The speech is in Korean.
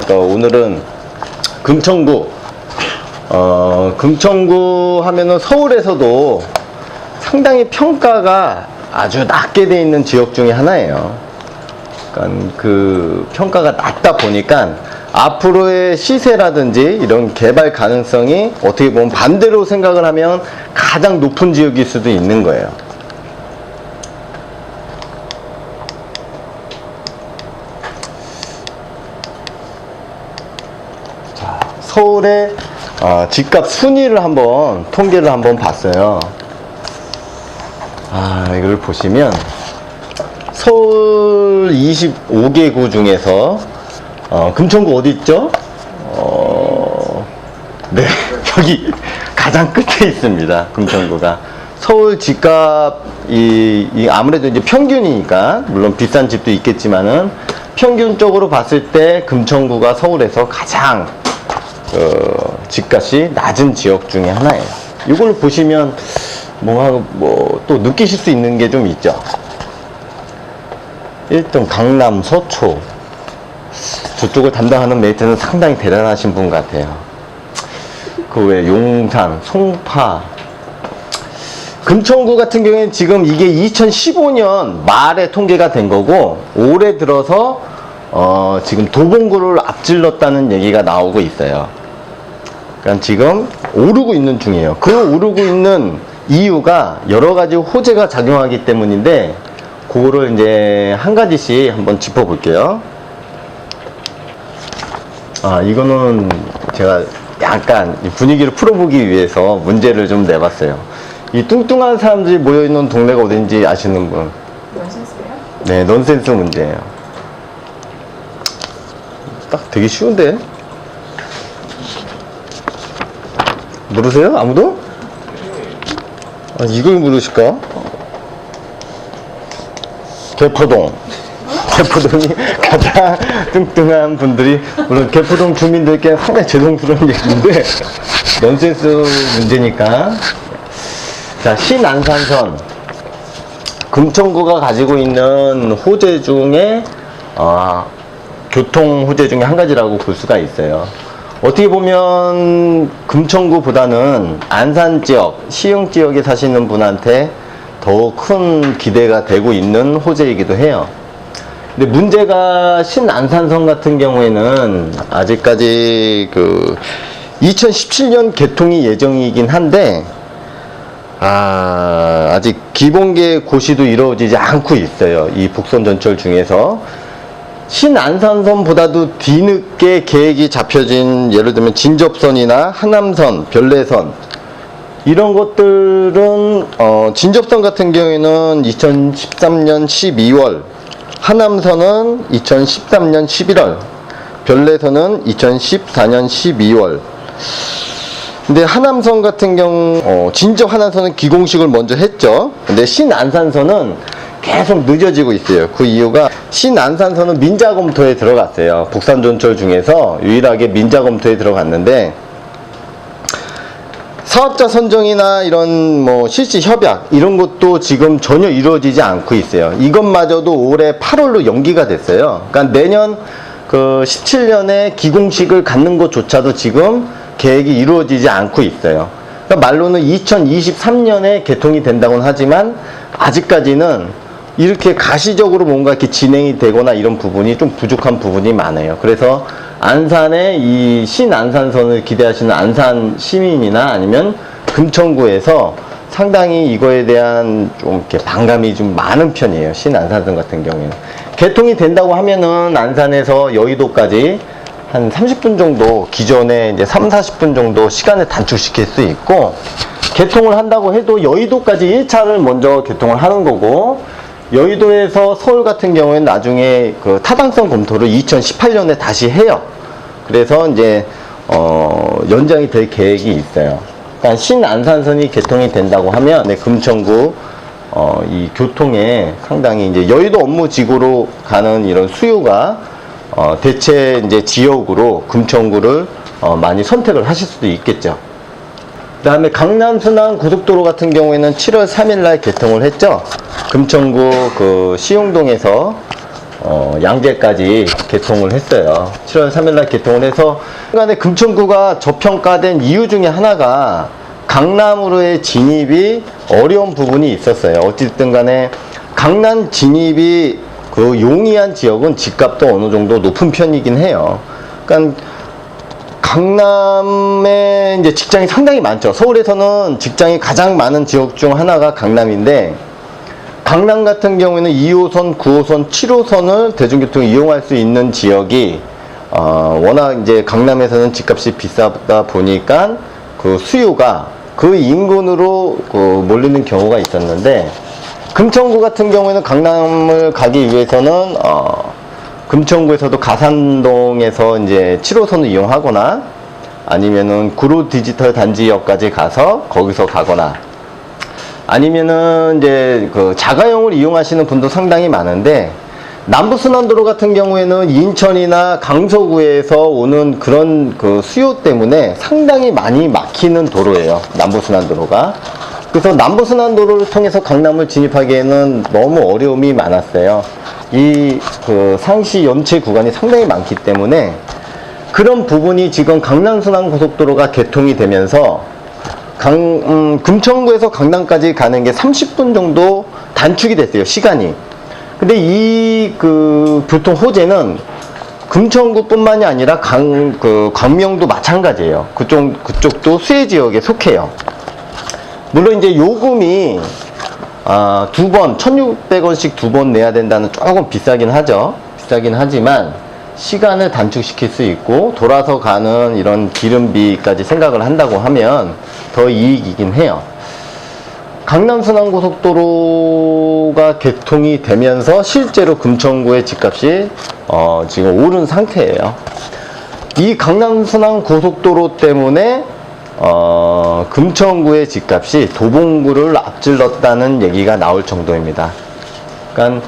오늘은 금천구, 금천구 하면은 서울에서도 상당히 평가가 아주 낮게 돼 있는 지역 중에 하나예요. 그러니까 그 평가가 낮다 보니까 앞으로의 시세라든지 이런 개발 가능성이 어떻게 보면 반대로 생각을 하면 가장 높은 지역일 수도 있는 거예요. 자, 서울의 집값 순위를 한번 통계를 한번 봤어요. 이걸 보시면 서울 25개 구 중에서 금천구 어디 있죠? 네, 여기 가장 끝에 있습니다. 금천구가. 서울 집값이 아무래도 이제 평균이니까 물론 비싼 집도 있겠지만은 평균적으로 봤을 때 금천구가 서울에서 가장 집값이 낮은 지역 중에 하나예요. 이걸 보시면 또 느끼실 수 있는 게 좀 있죠. 1등 강남, 서초. 저쪽을 담당하는 메이트는 상당히 대단하신 분 같아요. 그 외에 용산, 송파. 금천구 같은 경우에는 지금 이게 2015년 말에 통계가 된 거고, 올해 들어서 지금 도봉구를 앞질렀다는 얘기가 나오고 있어요. 그러니까 지금 오르고 있는 중이에요. 그 오르고 있는 이유가 여러 가지 호재가 작용하기 때문인데, 그거를 이제 한 가지씩 한번 짚어볼게요. 이거는 제가 약간 분위기를 풀어보기 위해서 문제를 좀 내봤어요. 이 뚱뚱한 사람들이 모여있는 동네가 어딘지 아시는 분? 넌센스요? 네, 넌센스 문제예요. 딱 되게 쉬운데? 모르세요? 아무도? 이걸 모르실까? 개포동. 개포동이 가장 뚱뚱한 분들이, 물론 개포동 주민들께 상당히 죄송스러운 얘기인데 넌센스 문제니까. 자, 신안산선. 금천구가 가지고 있는 호재 중에 교통 호재 중에 한 가지라고 볼 수가 있어요. 어떻게 보면 금천구보다는 안산 지역, 시흥 지역에 사시는 분한테 더 큰 기대가 되고 있는 호재이기도 해요. 근데 문제가 신안산선 같은 경우에는 아직까지 2017년 개통이 예정이긴 한데, 아직 기본계 고시도 이루어지지 않고 있어요. 이 북선 전철 중에서. 신안산선보다도 뒤늦게 계획이 잡혀진, 예를 들면 진접선이나 하남선, 별내선, 이런 것들은 진접선 같은 경우에는 2013년 12월, 하남선은 2013년 11월, 별내선은 2014년 12월. 근데 하남선 같은 경우 진접 하남선은 기공식을 먼저 했죠. 근데 신안산선은 계속 늦어지고 있어요. 그 이유가 신안산선은 민자검토에 들어갔어요. 북산전철 중에서 유일하게 민자검토에 들어갔는데, 사업자 선정이나 이런 실시 협약 이런 것도 지금 전혀 이루어지지 않고 있어요. 이것마저도 올해 8월로 연기가 됐어요. 그러니까 내년 17년에 기공식을 갖는 것조차도 지금 계획이 이루어지지 않고 있어요. 그러니까 말로는 2023년에 개통이 된다고는 하지만 아직까지는 이렇게 가시적으로 뭔가 이렇게 진행이 되거나 이런 부분이 좀 부족한 부분이 많아요. 그래서 안산의 이 신안산선을 기대하시는 안산 시민이나 아니면 금천구에서 상당히 이거에 대한 좀 이렇게 반감이 좀 많은 편이에요. 신안산선 같은 경우에는. 개통이 된다고 하면은 안산에서 여의도까지 한 30분 정도, 기존에 이제 3, 40분 정도 시간을 단축시킬 수 있고, 개통을 한다고 해도 여의도까지 1차를 먼저 개통을 하는 거고, 여의도에서 서울 같은 경우에는 나중에 타당성 검토를 2018년에 다시 해요. 그래서 이제 연장이 될 계획이 있어요. 그러니까 신안산선이 개통이 된다고 하면 금천구 이 교통에 상당히 이제 여의도 업무지구로 가는 이런 수요가 대체 이제 지역으로 금천구를 많이 선택을 하실 수도 있겠죠. 그 다음에 강남 순환 고속도로 같은 경우에는 7월 3일 날 개통을 했죠. 금천구 시흥동에서 양재까지 개통을 했어요. 7월 3일날 개통을 해서 순간에 금천구가 저평가된 이유 중에 하나가 강남으로의 진입이 어려운 부분이 있었어요. 어쨌든 간에 강남 진입이 그 용이한 지역은 집값도 어느 정도 높은 편이긴 해요. 그러니까 강남에 이제 직장이 상당히 많죠. 서울에서는 직장이 가장 많은 지역 중 하나가 강남인데, 강남 같은 경우에는 2호선, 9호선, 7호선을 대중교통을 이용할 수 있는 지역이 워낙 이제 강남에서는 집값이 비싸다 보니까 그 수요가 그 인근으로 몰리는 경우가 있었는데, 금천구 같은 경우에는 강남을 가기 위해서는 금천구에서도 가산동에서 이제 7호선을 이용하거나 아니면은 구로 디지털 단지역까지 가서 거기서 가거나 아니면은 이제 그 자가용을 이용하시는 분도 상당히 많은데, 남부순환도로 같은 경우에는 인천이나 강서구에서 오는 그런 그 수요 때문에 상당히 많이 막히는 도로예요. 남부순환도로가. 그래서 남부순환도로를 통해서 강남을 진입하기에는 너무 어려움이 많았어요. 이 그 상시 연체 구간이 상당히 많기 때문에 그런 부분이 지금 강남순환고속도로가 개통이 되면서 금천구에서 강남까지 가는 게 30분 정도 단축이 됐어요, 시간이. 근데 이 그 교통 호재는 금천구뿐만이 아니라 광명도 마찬가지예요. 그쪽도 수혜 지역에 속해요. 물론 이제 요금이 1,600원씩 2번 내야 된다는 조금 비싸긴 하죠. 비싸긴 하지만 시간을 단축시킬 수 있고 돌아서 가는 이런 기름비까지 생각을 한다고 하면 더 이익이긴 해요. 강남순환고속도로가 개통이 되면서 실제로 금천구의 집값이 지금 오른 상태예요. 이 강남순환고속도로 때문에 금천구의 집값이 도봉구를 앞질렀다는 얘기가 나올 정도입니다. 그러니까